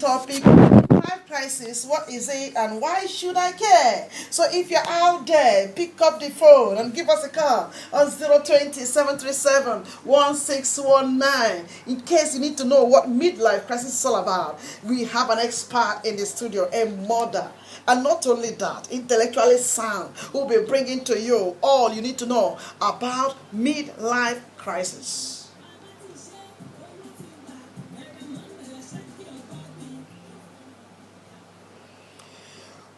topic, life crisis, what is it and why should I care? So if you're out there, pick up the phone and give us a call on 020-737-1619 in case you need to know what midlife crisis is all about. We have an expert in the studio, a mother. And not only that, intellectually sound, who will be bringing to you all you need to know about midlife crisis.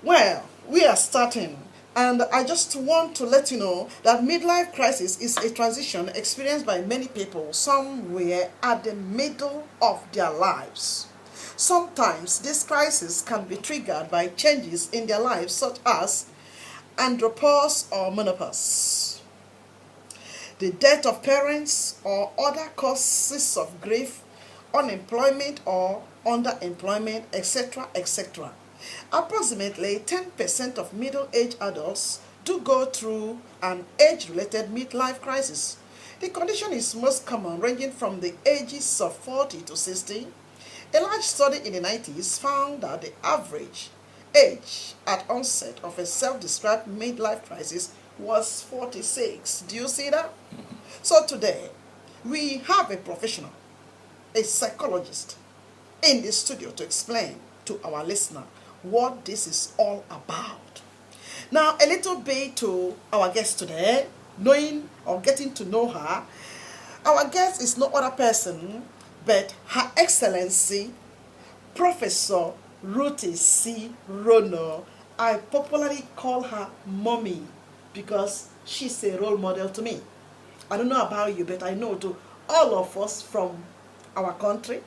Well, we are starting, and I just want to let you know that midlife crisis is a transition experienced by many people somewhere at the middle of their lives. Sometimes this crisis can be triggered by changes in their lives such as andropause or menopause, the death of parents or other causes of grief, unemployment or underemployment, etc., etc. Approximately 10% of middle-aged adults do go through an age-related midlife crisis. The condition is most common, ranging from the ages of 40 to 60. A large study in the 90s found that the average age at onset of a self-described midlife crisis was 46. Do you see that? So today, we have a professional, a psychologist, in the studio to explain to our listener what this is all about. Now, a little bit to our guest today, knowing or getting to know her. Our guest is no other person but Her Excellency Professor Ruthie C. Rono. I popularly call her Mommy because she's a role model to me. I don't know about you, but I know to all of us from our country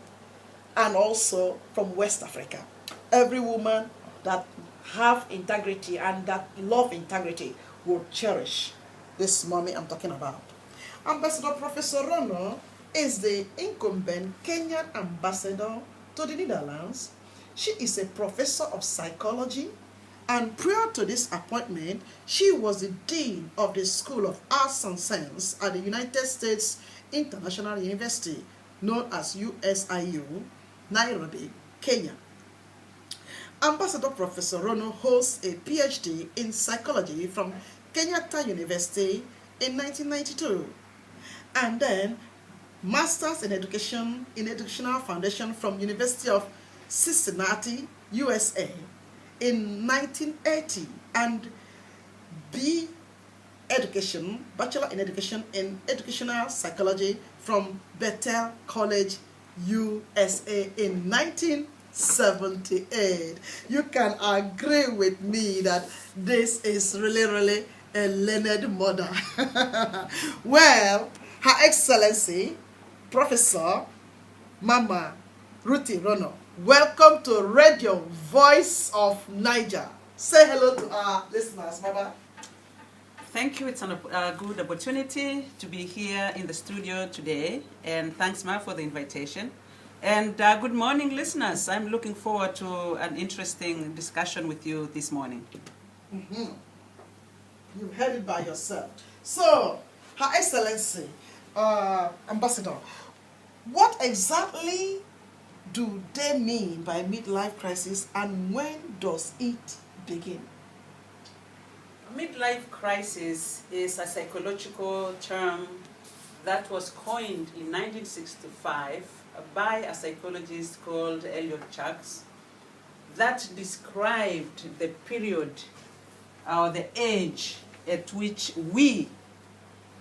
and also from West Africa. Every woman that have integrity and that love integrity will cherish this mommy I'm talking about. Ambassador Professor Rono is the incumbent Kenyan ambassador to the Netherlands. She is a professor of psychology, and prior to this appointment, she was the dean of the School of Arts and Science at the United States International University, known as USIU, Nairobi, Kenya. Ambassador Professor Rono holds a PhD in psychology from Kenyatta University in 1992, and then Masters in Education in Educational Foundation from University of Cincinnati, USA in 1980, and Bachelor in Education in Educational Psychology from Bethel College, USA in 1978. You can agree with me that this is really a learned mother. Well, Her Excellency Professor Mama Ruthie Rono, welcome to Radio Voice of Naija. Say hello to our listeners, Mama. Thank you. It's a good opportunity to be here in the studio today, and thanks, Ma, for the invitation. And good morning, listeners. I'm looking forward to an interesting discussion with you this morning. Mm-hmm. You heard it by yourself. So, Her Excellency, Ambassador, what exactly do they mean by midlife crisis, and when does it begin? Midlife crisis is a psychological term that was coined in 1965 by a psychologist called Elliot Chucks that described the period or the age at which we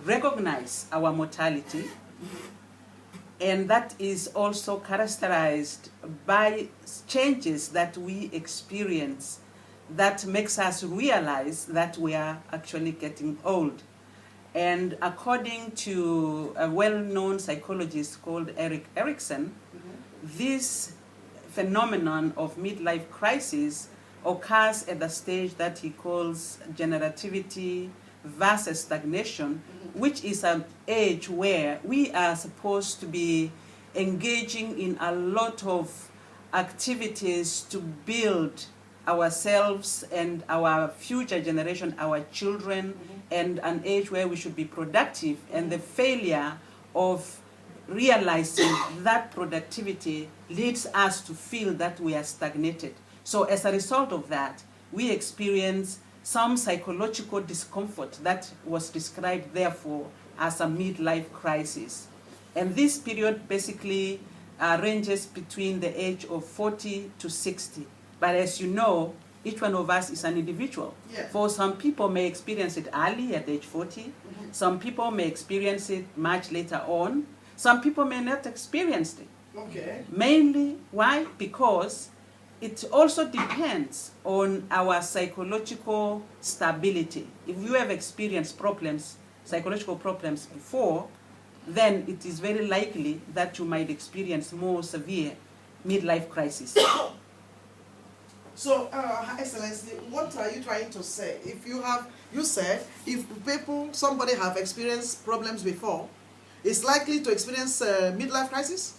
recognize our mortality, and that is also characterized by changes that we experience that makes us realize that we are actually getting old. And according to a well-known psychologist called Erik Erikson, this phenomenon of midlife crisis occurs at the stage that he calls generativity versus stagnation, which is an age where we are supposed to be engaging in a lot of activities to build ourselves and our future generation, our children, and an age where we should be productive, and the failure of realizing that productivity leads us to feel that we are stagnated. So as a result of that, we experience some psychological discomfort that was described therefore as a midlife crisis. And this period basically ranges between the age of 40 to 60. But as you know, each one of us is an individual. Yeah. For some people may experience it early at age 40. Mm-hmm. Some people may experience it much later on. Some people may not experience it. Okay. Mainly, why? Because it also depends on our psychological stability. If you have experienced problems, psychological problems before, then it is very likely that you might experience more severe midlife crisis. So, Excellency, what are you trying to say? You said, if somebody have experienced problems before, is likely to experience midlife crisis?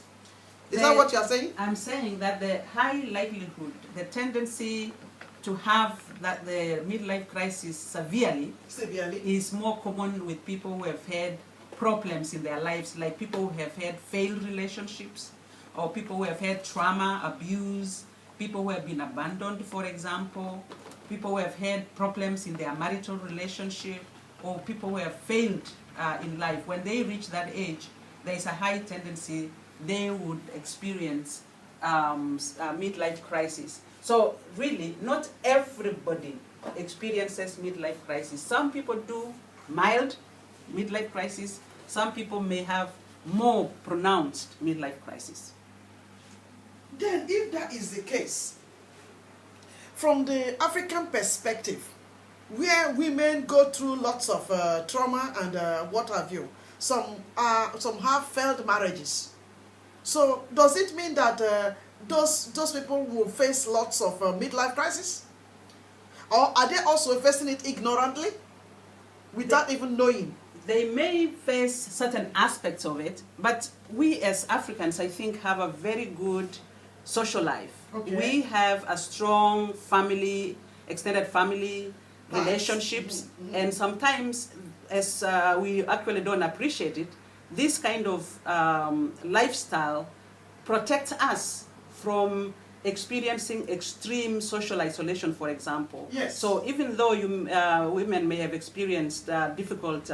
Is that what you are saying? I'm saying that the high likelihood, the tendency to have that the midlife crisis severely is more common with people who have had problems in their lives, like people who have had failed relationships, or people who have had trauma, abuse, people who have been abandoned, for example, people who have had problems in their marital relationship, or people who have failed in life. When they reach that age, there is a high tendency they would experience a midlife crisis. So really, not everybody experiences midlife crisis. Some people do mild midlife crisis. Some people may have more pronounced midlife crisis. Then, if that is the case, from the African perspective, where women go through lots of trauma and what have you, some have failed marriages. So, does it mean that those people will face lots of midlife crisis? Or are they also facing it ignorantly, without even knowing? They may face certain aspects of it, but we as Africans, I think, have a very good social life. Okay. We have a strong family, extended family relationships, Mm-hmm. and sometimes, as we actually don't appreciate it, this kind of lifestyle protects us from experiencing extreme social isolation, for example. Yes. So even though women may have experienced difficult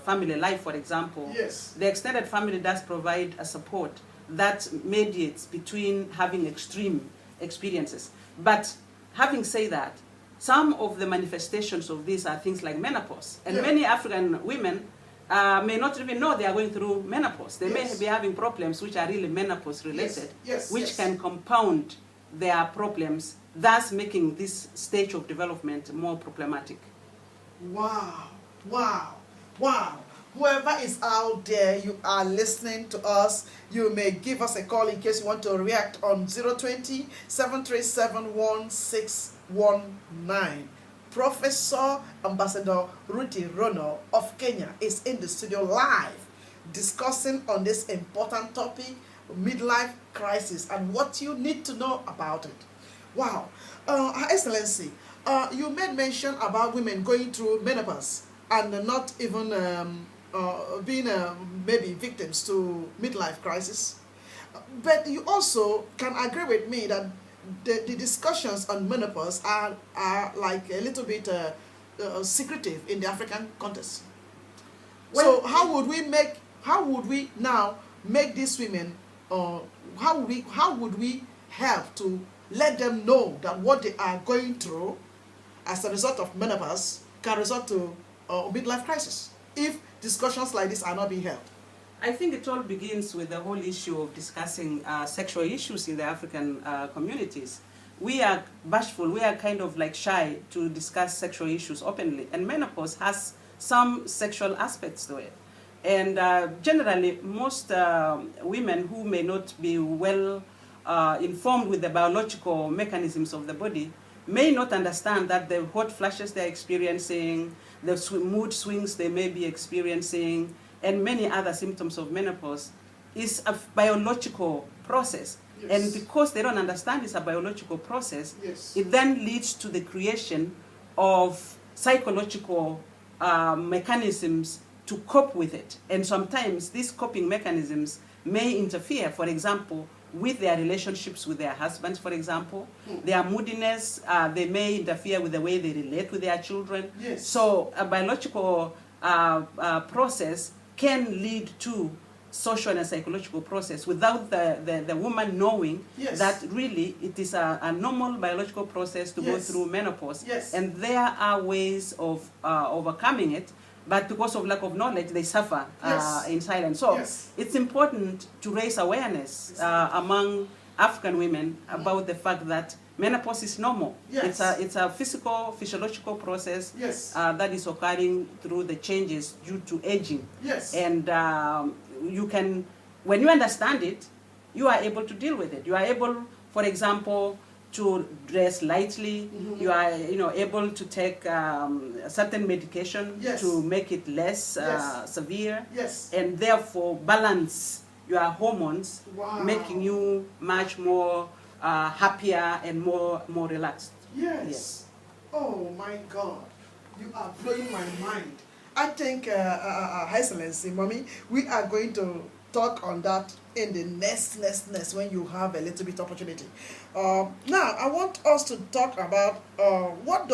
family life, for example, Yes. the extended family does provide a support that mediates between having extreme experiences. But having said that, some of the manifestations of this are things like menopause. And many African women may not even know they are going through menopause. They may be having problems which are really menopause related, which can compound their problems, thus making this stage of development more problematic. Wow, wow, wow. Whoever is out there, you are listening to us, you may give us a call in case you want to react on 020-737-1619. Professor Ambassador Ruti Rono of Kenya is in the studio live discussing on this important topic, midlife crisis, and what you need to know about it. Wow. Her Excellency, you made mention about women going through menopause and not even being maybe victims to midlife crisis. But you also can agree with me that the discussions on menopause are like a little bit secretive in the African context. So how would we now make these women, how would we help to let them know that what they are going through as a result of menopause can result to a midlife crisis if discussions like this are not being held? I think it all begins with the whole issue of discussing sexual issues in the African communities. We are bashful, we are kind of like shy to discuss sexual issues openly, and menopause has some sexual aspects to it. And generally, most women who may not be well informed with the biological mechanisms of the body may not understand that the hot flashes they're experiencing, the mood swings they may be experiencing, and many other symptoms of menopause is a biological process. Yes. And because they don't understand it's a biological process, it then leads to the creation of psychological mechanisms to cope with it. And sometimes these coping mechanisms may interfere, for example, with their relationships with their husbands, for example. Their moodiness, they may interfere with the way they relate with their children. Yes. So a biological process can lead to social and psychological process without the woman knowing Yes. that really it is a normal biological process to go Yes. through menopause. Yes. And there are ways of overcoming it, but because of lack of knowledge, they suffer Yes. in silence. So Yes. it's important to raise awareness among African women about the fact that menopause is normal. Yes. It's a physiological process Yes. that is occurring through the changes due to aging. Yes. And you can, when you understand it, you are able to deal with it. You are able, for example, to dress lightly. You are, able to take certain medication Yes. to make it less Yes. severe, Yes. and therefore balance your hormones, Wow. making you much more happier and more relaxed. Yes. Yes. Oh my God, you are blowing my mind. I think, Her Excellency, Mommy, we are going to talk on that in the next when you have a little bit opportunity. Now, I want us to talk about when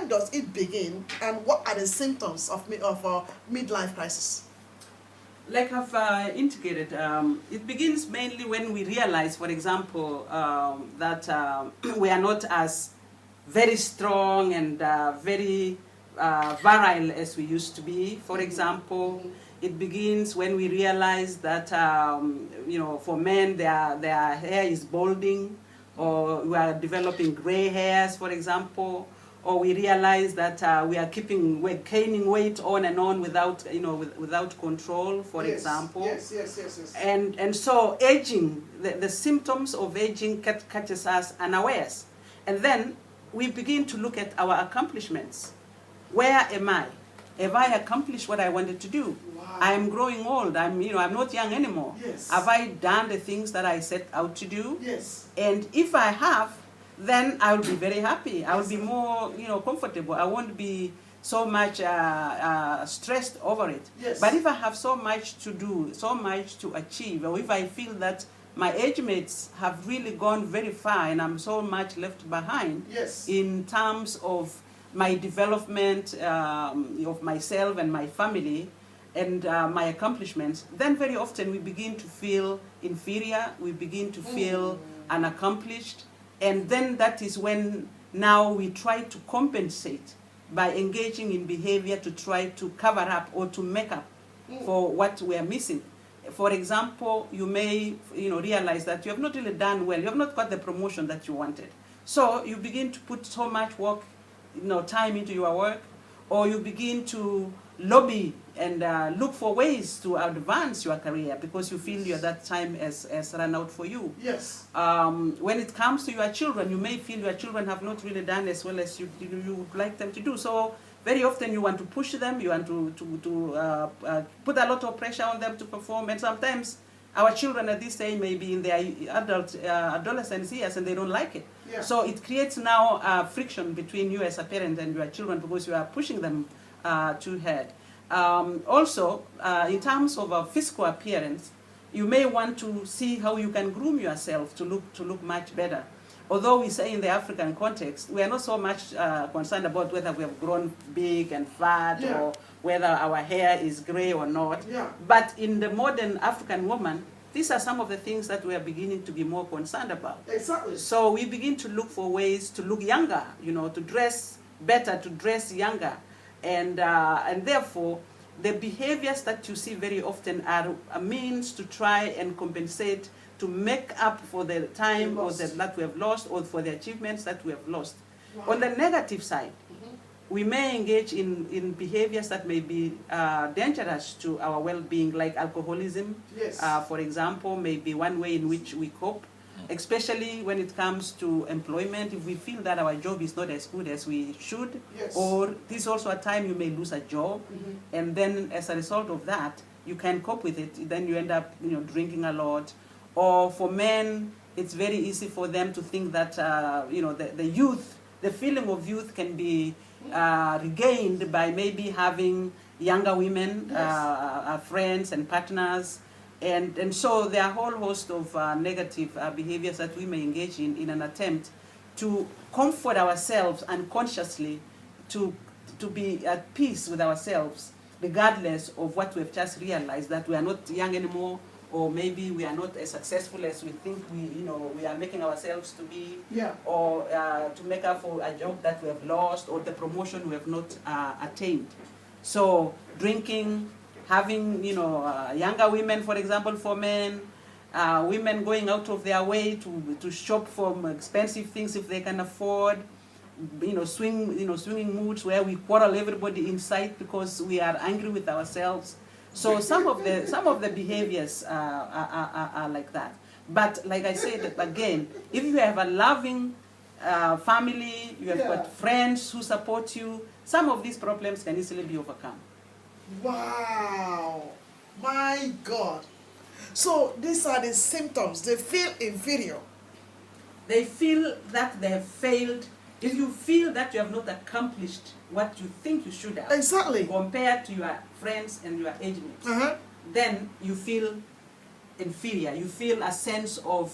does it begin, and what are the symptoms of midlife crisis? Like I've indicated, it begins mainly when we realize, for example, that we are not as very strong and very virile as we used to be. For example, it begins when we realize that, for men, their hair is balding, or we are developing gray hairs, for example, or we realize that we're gaining weight on and on without, without control, for Yes. example. Yes. And so aging, the symptoms of aging catches us unawares. And then we begin to look at our accomplishments. Where am I? Have I accomplished what I wanted to do? Wow. I'm growing old. I'm not young anymore. Yes. Have I done the things that I set out to do? Yes. And if I have, then I will be very happy. I will be more, comfortable. I won't be so much stressed over it. Yes. But if I have so much to do, so much to achieve, or if I feel that my age mates have really gone very far and I'm so much left behind, Yes. in terms of my development of myself and my family and my accomplishments, then very often we begin to feel inferior, we begin to feel unaccomplished, and then that is when now we try to compensate by engaging in behavior to try to cover up or to make up for what we are missing. For example, you may realize that you have not really done well, you have not got the promotion that you wanted. So you begin to put so much work, time into your work, or you begin to lobby and look for ways to advance your career because you feel that time has run out for you. Yes. When it comes to your children, you may feel your children have not really done as well as you would like them to do. So very often you want to push them, you want to put a lot of pressure on them to perform, and sometimes our children at this age may be in their adolescence years and they don't like it. Yeah. So it creates now friction between you as a parent and your children because you are pushing them too hard. Also, in terms of physical appearance, you may want to see how you can groom yourself to look much better. Although we say in the African context, we are not so much concerned about whether we have grown big and fat or whether our hair is gray or not. Yeah. But in the modern African woman, these are some of the things that we are beginning to be more concerned about. Exactly. So we begin to look for ways to look younger, to dress better, to dress younger. And therefore, the behaviors that you see very often are a means to try and compensate, to make up for the time that we have lost or for the achievements that we have lost. Wow. On the negative side, we may engage in behaviors that may be dangerous to our well-being, like alcoholism, Yes. For example, may be one way in which we cope, especially when it comes to employment. If we feel that our job is not as good as we should, Yes. or this is also a time you may lose a job, and then as a result of that, you can cope with it. Then you end up, drinking a lot. Or for men, it's very easy for them to think that, the youth, the feeling of youth can be regained by maybe having younger women, Yes. friends and partners. And so there are a whole host of negative behaviors that we may engage in an attempt to comfort ourselves unconsciously, to be at peace with ourselves, regardless of what we've just realized, that we are not young anymore, or maybe we are not as successful as we think we are making ourselves to be, Yeah. or to make up for a job that we have lost, or the promotion we have not attained. So drinking, having younger women, for example, for men, women going out of their way to shop for expensive things if they can afford, swinging moods where we quarrel everybody inside because we are angry with ourselves. So some of the behaviors are like that. But like I said again, if you have a loving family, you have got friends who support you, some of these problems can easily be overcome. Wow, my God. So these are the symptoms. They feel inferior. They feel that they have failed. If you feel that you have not accomplished what you think you should have, Exactly. compared to your friends and your age mates, then you feel inferior. You feel a sense of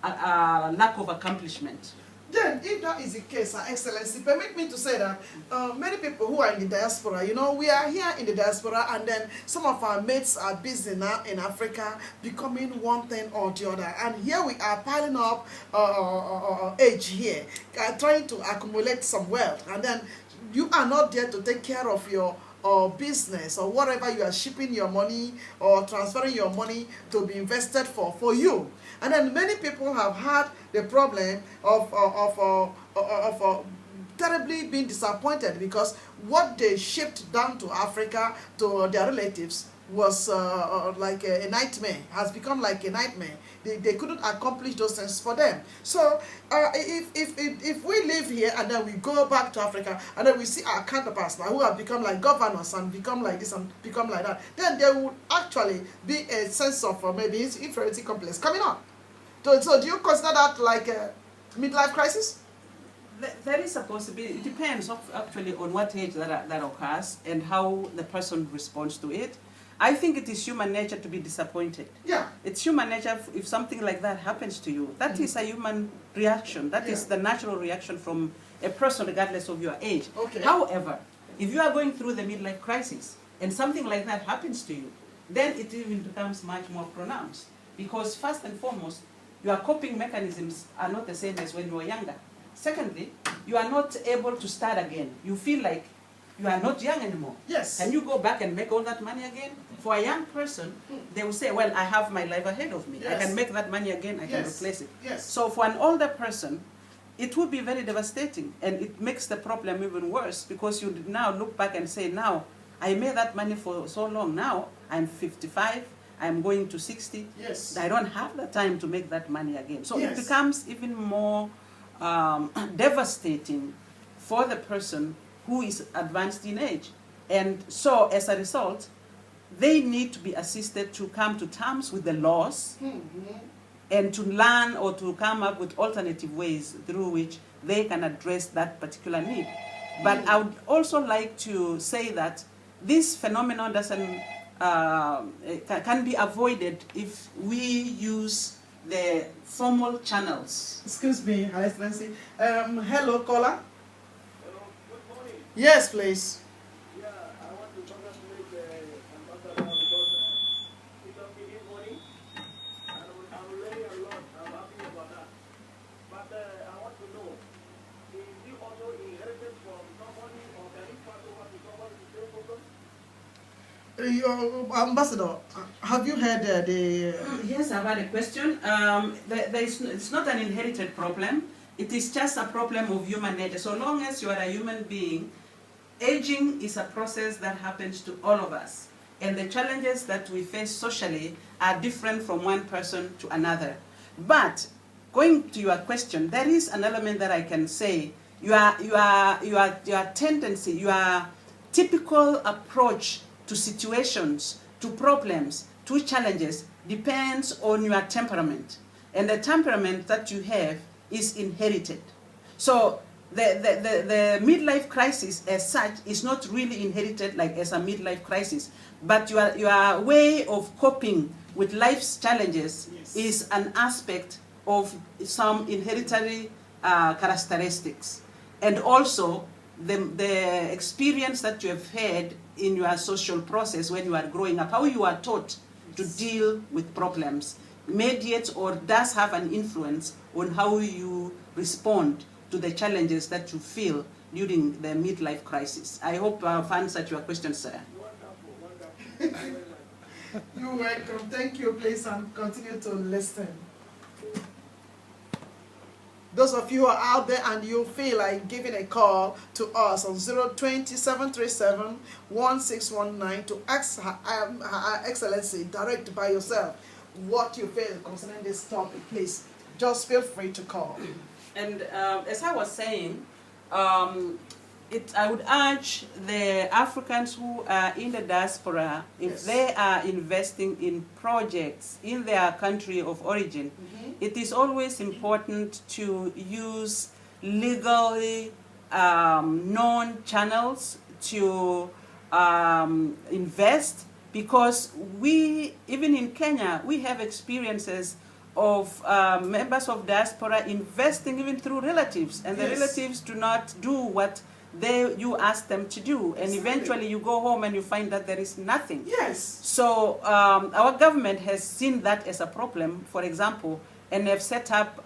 lack of accomplishment. Then, if that is the case, Excellency, permit me to say that many people who are in the diaspora, we are here in the diaspora, and then some of our mates are busy now in Africa, becoming one thing or the other. And here we are piling up age here, trying to accumulate some wealth. And then you are not there to take care of your business or whatever you are shipping your money or transferring your money to be invested for you. And then many people have had the problem of terribly being disappointed because what they shipped down to Africa to their relatives was like a nightmare, has become like a nightmare. They couldn't accomplish those things for them. So if we live here and then we go back to Africa and then we see our counterparts now who have become like governors and become like this and become like that, then there would actually be a sense of maybe inferiority complex coming on. So do you consider that like a midlife crisis? There is a possibility. It depends actually on what age that occurs and how the person responds to it. I think it is human nature to be disappointed. Yeah. It's human nature if something like that happens to you. That is a human reaction. That is the natural reaction from a person regardless of your age. Okay. However, if you are going through the midlife crisis and something like that happens to you, then it even becomes much more pronounced. Because first and foremost, your coping mechanisms are not the same as when you were younger. Secondly, you are not able to start again. You feel like you are not young anymore. Yes. Can you go back and make all that money again? For a young person, they will say, well, I have my life ahead of me. Yes. I can make that money again, I can replace it. Yes. So for an older person, it would be very devastating, and it makes the problem even worse because you now look back and say, now, I made that money for so long. Now, I'm 55, I'm going to 60. Yes. I don't have the time to make that money again. So Yes. it becomes even more devastating for the person who is advanced in age. And so as a result, they need to be assisted to come to terms with the loss and to learn or to come up with alternative ways through which they can address that particular need. But I would also like to say that this phenomenon can be avoided if we use the formal channels. Excuse me, Her Excellency. Hello, caller. Hello, good morning. Yes, please. Yeah, I want to congratulate Ambassador because it's a big morning. I'm learning a lot. I'm happy about that. But I want to know, is it also inherited from somebody or can it pass over to somebody to same person? Ambassador, have you heard the... Yes, I've had a question. It's not an inherited problem. It is just a problem of human nature. So long as you are a human being, aging is a process that happens to all of us. And the challenges that we face socially are different from one person to another. But going to your question, there is an element that I can say. Your tendency, your typical approach to situations, to problems, to challenges depends on your temperament. And the temperament that you have is inherited. So the midlife crisis as such is not really inherited like as a midlife crisis, but your way of coping with life's challenges Yes. is an aspect of some inheritary characteristics, and also the experience that you have had in your social process when you are growing up, how you are taught to deal with problems, mediates or does have an influence on how you respond to the challenges that you feel during the midlife crisis. I hope I've answered your question, sir. Wonderful. You're welcome. Thank you. Please and continue to listen. Those of you who are out there and you feel like giving a call to us on 020-737-1619 to ask Her Excellency direct by yourself what you feel concerning this topic, please just feel free to call. And as I was saying, I would urge the Africans who are in the diaspora, if Yes. they are investing in projects in their country of origin, it is always important to use legally known channels to invest, because we, even in Kenya, we have experiences of members of diaspora investing even through relatives, and the Yes. relatives do not do what you ask them to do, and Exactly. eventually you go home and you find that there is nothing. Yes. So our government has seen that as a problem, for example, and have set up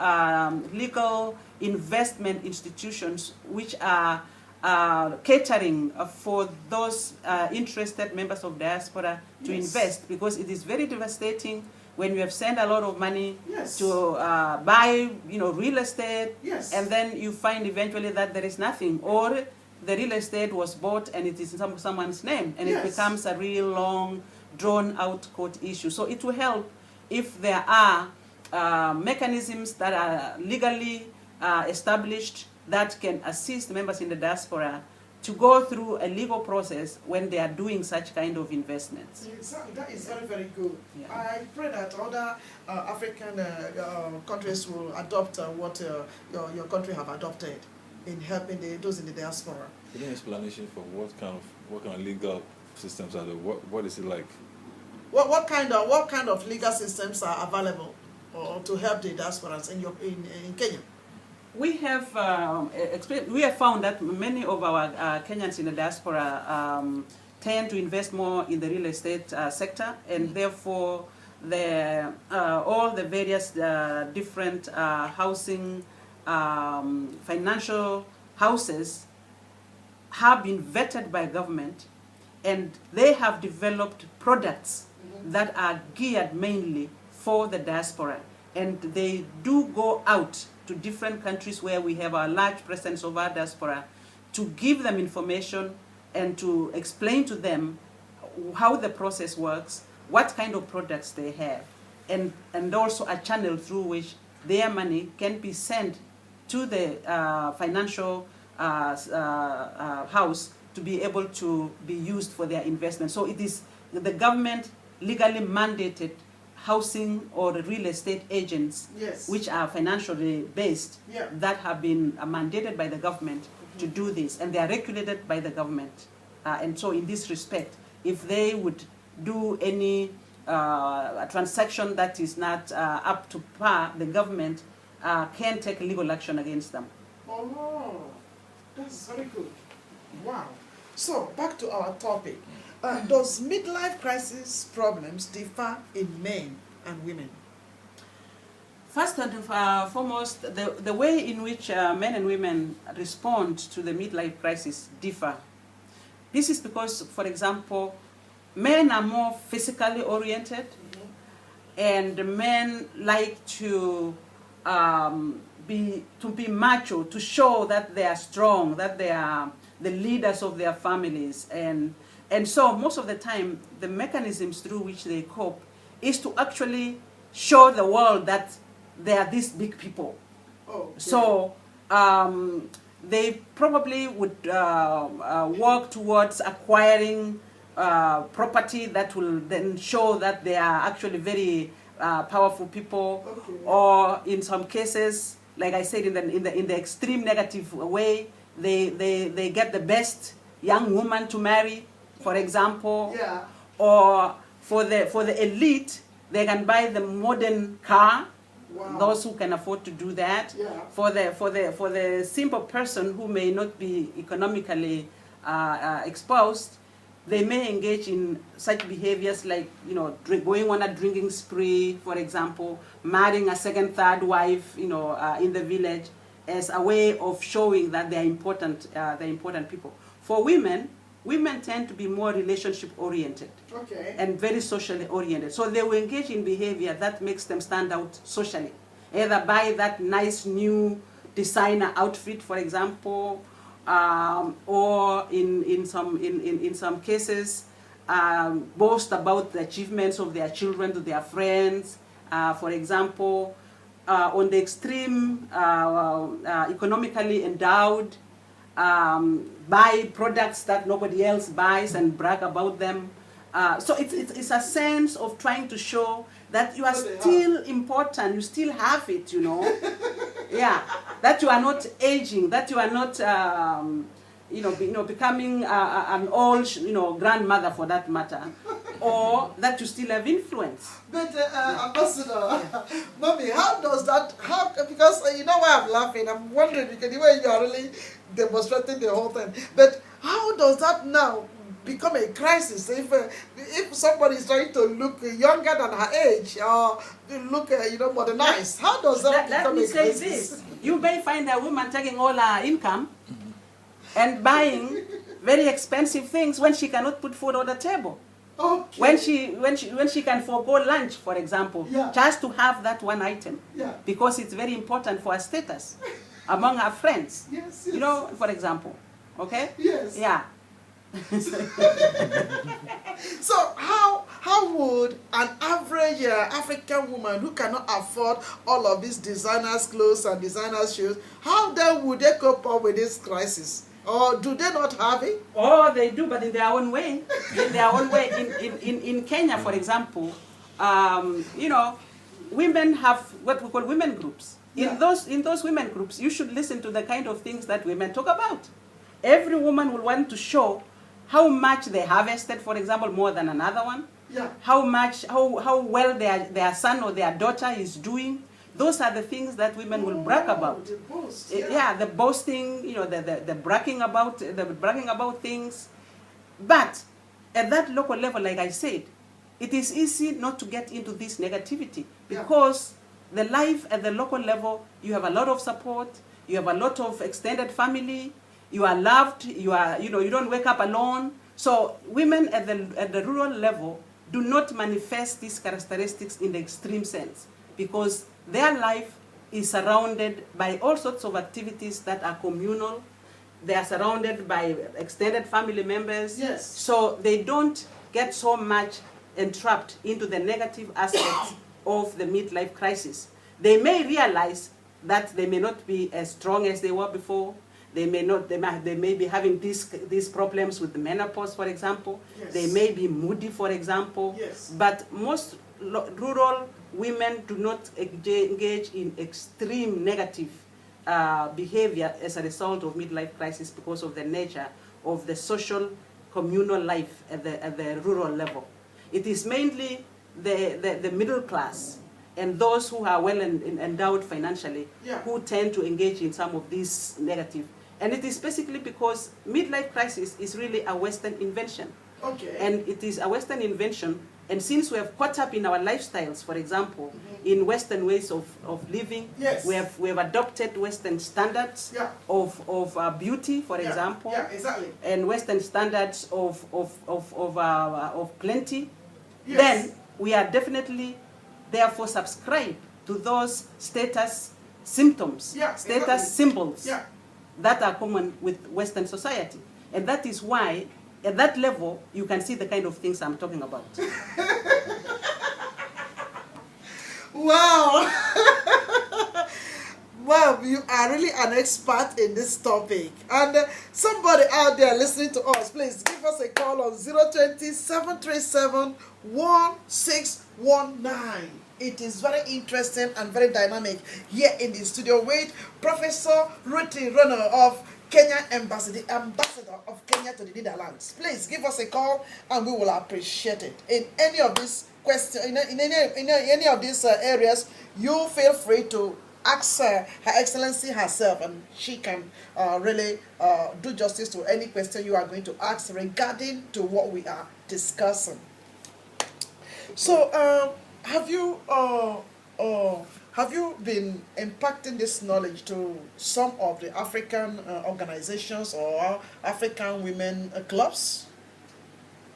legal investment institutions which are catering for those interested members of diaspora to Yes. invest, because it is very devastating when you have sent a lot of money Yes. to buy, real estate, Yes. and then you find eventually that there is nothing, or the real estate was bought and it is in someone's name, and Yes. it becomes a real long, drawn-out court issue. So it will help if there are mechanisms that are legally established that can assist members in the diaspora to go through a legal process when they are doing such kind of investments. Exactly. That is very, very good. Yeah. I pray that other African countries will adopt what your country have adopted in helping those in the diaspora. Any explanation for what kind of legal systems are there? What is it like? What kind of legal systems are available to help the diasporans in Kenya? We have found that many of our Kenyans in the diaspora tend to invest more in the real estate sector, and therefore all the various different housing financial houses have been vetted by government, and they have developed products that are geared mainly for the diaspora, and they do go out to different countries where we have a large presence of our diaspora to give them information and to explain to them how the process works, what kind of products they have, and also a channel through which their money can be sent to the financial house to be able to be used for their investment. So it is the government legally mandated housing or real estate agents, Yes. which are financially based, Yeah. that have been mandated by the government to do this, and they are regulated by the government. And so in this respect, if they would do any a transaction that is not up to par, the government can take legal action against them. Oh, that's very good. Wow. So back to our topic. Does midlife crisis problems differ in men and women? First and foremost, the way in which men and women respond to the midlife crisis differ. This is because, for example, men are more physically oriented, and men like to be macho, to show that they are strong, that they are the leaders of their families, and so most of the time the mechanisms through which they cope is to actually show the world that they are these big people. Oh, So they probably would work towards acquiring property that will then show that they are actually very powerful people, Okay. or in some cases like I said, in the extreme negative way. They get the best young woman to marry, for example. Yeah. Or for the elite, they can buy the modern car. Wow. Those who can afford to do that. Yeah. For the simple person who may not be economically exposed, they may engage in such behaviors like, going on a drinking spree, for example, marrying a second, third wife, in the village, as a way of showing that they're important people. For women tend to be more relationship oriented. Okay. And very socially oriented. So they will engage in behavior that makes them stand out socially. Either buy that nice new designer outfit, for example, or in some cases, boast about the achievements of their children to their friends. For example, on the extreme, economically endowed, buy products that nobody else buys and brag about them. So it's a sense of trying to show that you are still important, you still have it, Yeah, that you are not aging, that you are not, becoming an old, grandmother for that matter, or that you still have influence. But Ambassador, Mommy, how does that? Because you know why I'm laughing. I'm wondering because the way you are really demonstrating the whole thing. But how does that now become a crisis if somebody is trying to look younger than her age or look modernized? How does that become a crisis? Let me say this: you may find a woman taking all her income and buying very expensive things when she cannot put food on the table. Okay. When she can forego lunch, for example, Yeah. just to have that one item, Yeah. because it's very important for her status among her friends. Yes. For example, okay? Yes. Yeah. So how would an average African woman who cannot afford all of these designers clothes and designers shoes, how then would they cope up with this crisis? Or do they not have it? Oh, they do, but in their own way. In their own way. In Kenya, for example, women have what we call women groups. Yeah. In those women groups, you should listen to the kind of things that women talk about. Every woman will want to show how much they harvested, for example, more than another one. Yeah. How well their son or their daughter is doing. Those are the things that women will brag about. The boast, The boasting, the bragging about things. But at that local level, like I said, it is easy not to get into this negativity because the life at the local level, you have a lot of support, you have a lot of extended family, you are loved, you don't wake up alone. So women at the rural level do not manifest these characteristics in the extreme sense because their life is surrounded by all sorts of activities that are communal. They are surrounded by extended family members. Yes. So they don't get so much entrapped into the negative aspects of the midlife crisis. They may realize that they may not be as strong as they were before. They may be having these problems with the menopause, for example. Yes. They may be moody, for example. Yes. But most rural women do not engage in extreme negative behavior as a result of midlife crisis because of the nature of the social communal life at the rural level. It is mainly the middle class and those who are well endowed financially who tend to engage in some of these negative. And it is basically because midlife crisis is really a Western invention. Okay. And it is a Western invention. And since we have caught up in our lifestyles, for example, in Western ways of living, we have adopted Western standards of beauty, for example, exactly. and Western standards of plenty, Yes. then we are definitely therefore subscribe to those status symptoms, status symbols that are common with Western society. And that is why at that level, you can see the kind of things I'm talking about. Wow. Wow, you are really an expert in this topic. And somebody out there listening to us, please give us a call on 020-737-1619. It is very interesting and very dynamic here in the studio with Professor Rono of Kenya Embassy, the ambassador of Kenya to the Netherlands. Please give us a call and we will appreciate it. In any of these questions, in any of these areas, you feel free to ask Her Excellency herself, and she can really do justice to any question you are going to ask regarding to what we are discussing. So, have you been impacting this knowledge to some of the African organizations or African women clubs?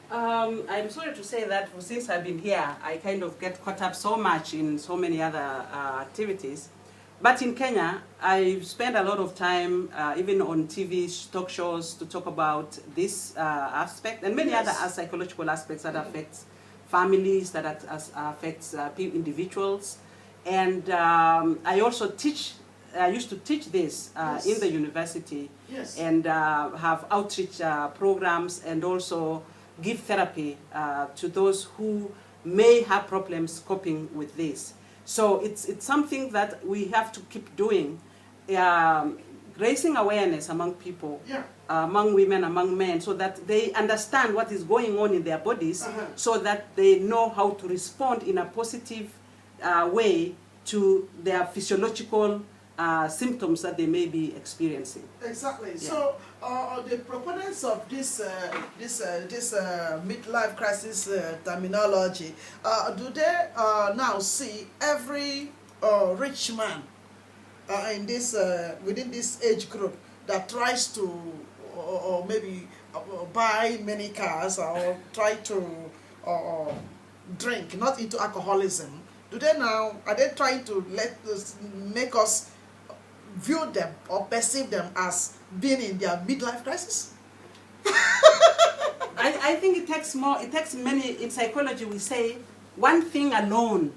I'm sorry to say that since I've been here, I kind of get caught up so much in so many other activities. But in Kenya, I spend a lot of time, even on TV talk shows, to talk about this aspect and many other psychological aspects that affects families, that affects individuals. And I also teach, I used to teach this in the university, and have outreach programs, and also give therapy to those who may have problems coping with this. So it's something that we have to keep doing, raising awareness among people, among women, among men, so that they understand what is going on in their bodies, so that they know how to respond in a positive way to their physiological symptoms that they may be experiencing. Exactly. Yeah. So the proponents of this midlife crisis terminology, do they now see every rich man in this within this age group that tries to or maybe buy many cars or try to drink, not into alcoholism? Do they now, are they trying to make us view them or perceive them as being in their midlife crisis? I think it takes more, it takes many. In psychology we say one thing alone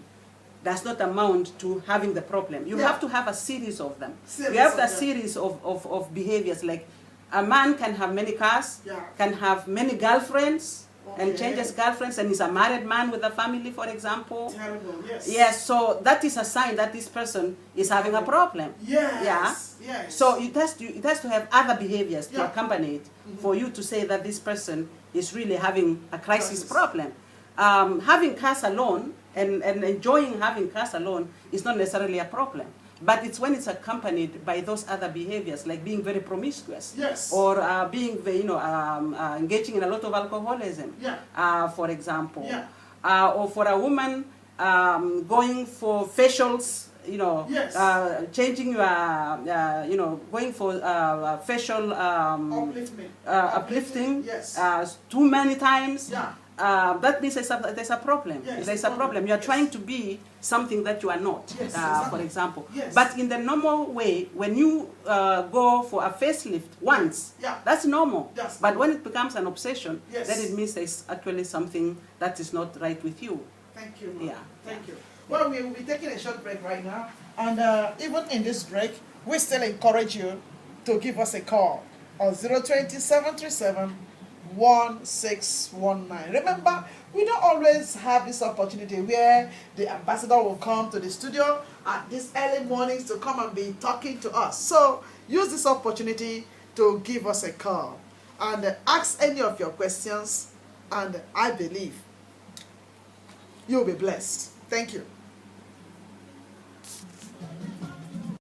does not amount to having the problem. You have to have a series of them. You have a series of behaviors, like a man can have many cars, can have many girlfriends, and changes girlfriends, and is a married man with a family, for example. Terrible, yes. Yes, so that is a sign that this person is having a problem. Yes. So it has to have other behaviors to accompany it for you to say that this person is really having a crisis problem. Having cars alone and enjoying having cars alone is not necessarily a problem. But it's when it's accompanied by those other behaviors, like being very promiscuous, or being, engaging in a lot of alcoholism, for example, or for a woman going for facials, changing your, going for facial uplifting too many times. That means there's a problem. There's a problem. You are trying to be something that you are not, for example. But in the normal way, when you go for a facelift once, that's normal. But when it becomes an obsession, then it means there's actually something that is not right with you. Thank you. Thank you. Well, we will be taking a short break right now. And even in this break, we still encourage you to give us a call on 020-737-1619. Remember, we don't always have this opportunity where the ambassador will come to the studio at these early mornings to come and be talking to us. So use this opportunity to give us a call and ask any of your questions, and I believe you'll be blessed. Thank you.